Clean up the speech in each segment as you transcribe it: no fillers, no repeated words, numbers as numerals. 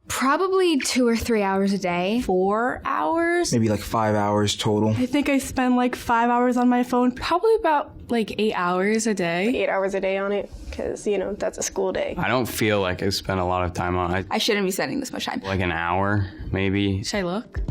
Probably 2 or 3 hours a day. 4 hours? Maybe like 5 hours total. I think I spend like 5 hours on my phone. Probably about like 8 hours a day. 8 hours a day on it, because, that's a school day. I don't feel like I spend a lot of time on it. I shouldn't be spending this much time. Like an hour, maybe. Should I look?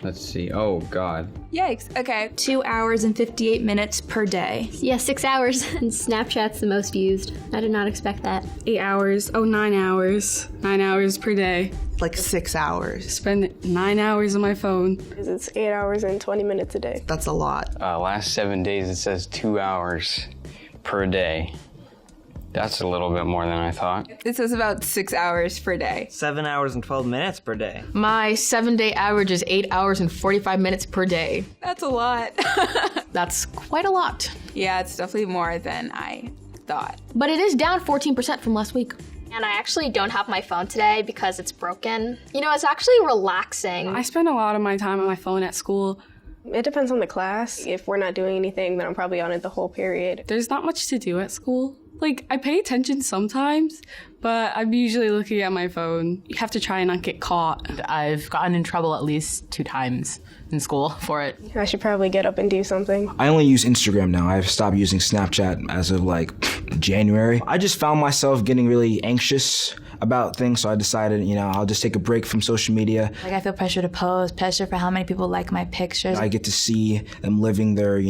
Let's see. Oh, God. Yikes. Okay. 2 hours and 58 minutes per day. Yeah, 6 hours. And Snapchat's the most used. I did not expect that. 8 hours. Oh, 9 hours. 9 hours per day. Like 6 hours. Spend 9 hours on my phone. Because it's 8 hours and 20 minutes a day. That's a lot. Last 7 days, it says 2 hours per day. That's a little bit more than I thought. It says about 6 hours per day. 7 hours and 12 minutes per day. My 7-day average is 8 hours and 45 minutes per day. That's a lot. That's quite a lot. Yeah, it's definitely more than I thought. But it is down 14% from last week. And I actually don't have my phone today because it's broken. It's actually relaxing. I spend a lot of my time on my phone at school. It depends on the class. If we're not doing anything, then I'm probably on it the whole period. There's not much to do at school. Like, I pay attention sometimes, but I'm usually looking at my phone. You have to try and not get caught. I've gotten in trouble at least 2 times in school for it. I should probably get up and do something. I only use Instagram now. I've stopped using Snapchat as of like January. I just found myself getting really anxious about things, so I decided, I'll just take a break from social media. Like, I feel pressure to post, pressure for how many people like my pictures. I get to see them living their,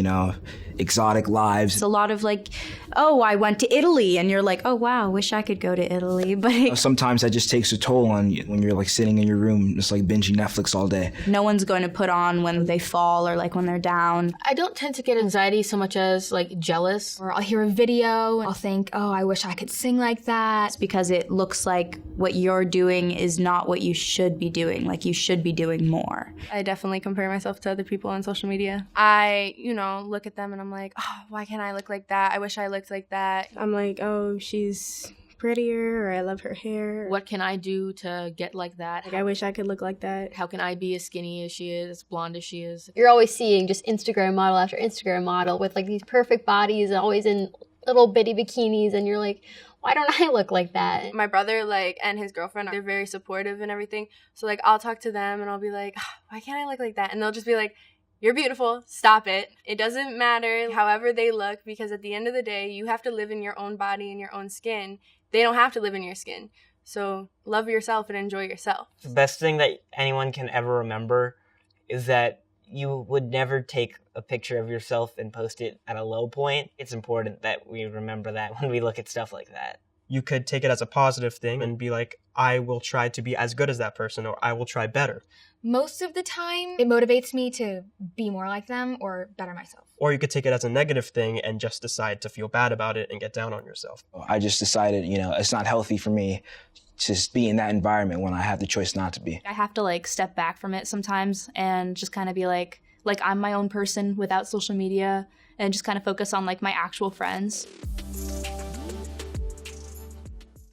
exotic lives. It's a lot of like, oh, I went to Italy, and you're like, oh wow, wish I could go to Italy. But sometimes that just takes a toll on you when you're like sitting in your room just like binging Netflix all day. No one's going to put on when they fall or like when they're down. I don't tend to get anxiety so much as like jealous. Or I'll hear a video and I'll think, oh, I wish I could sing like that. It's because it looks like what you're doing is not what you should be doing. Like, you should be doing more. I definitely compare myself to other people on social media. I, look at them and I'm like, oh, why can't I look like that? I wish I looked like that. I'm like, oh, she's prettier, or I love her hair. What can I do to get like that? Like, I wish I could look like that. How can I be as skinny as she is, as blonde as she is? You're always seeing just Instagram model after Instagram model with like these perfect bodies, always in little bitty bikinis, and you're like, why don't I look like that? My brother, and his girlfriend, they're very supportive and everything. So, I'll talk to them and I'll be like, oh, why can't I look like that? And they'll just be like, you're beautiful, stop it. It doesn't matter however they look, because at the end of the day, you have to live in your own body and your own skin. They don't have to live in your skin. So love yourself and enjoy yourself. The best thing that anyone can ever remember is that you would never take a picture of yourself and post it at a low point. It's important that we remember that when we look at stuff like that. You could take it as a positive thing and be like, I will try to be as good as that person, or I will try better. Most of the time, it motivates me to be more like them or better myself. Or you could take it as a negative thing and just decide to feel bad about it and get down on yourself. I just decided, it's not healthy for me to be in that environment when I have the choice not to be. I have to step back from it sometimes and just kind of be like I'm my own person without social media, and just kind of focus on my actual friends.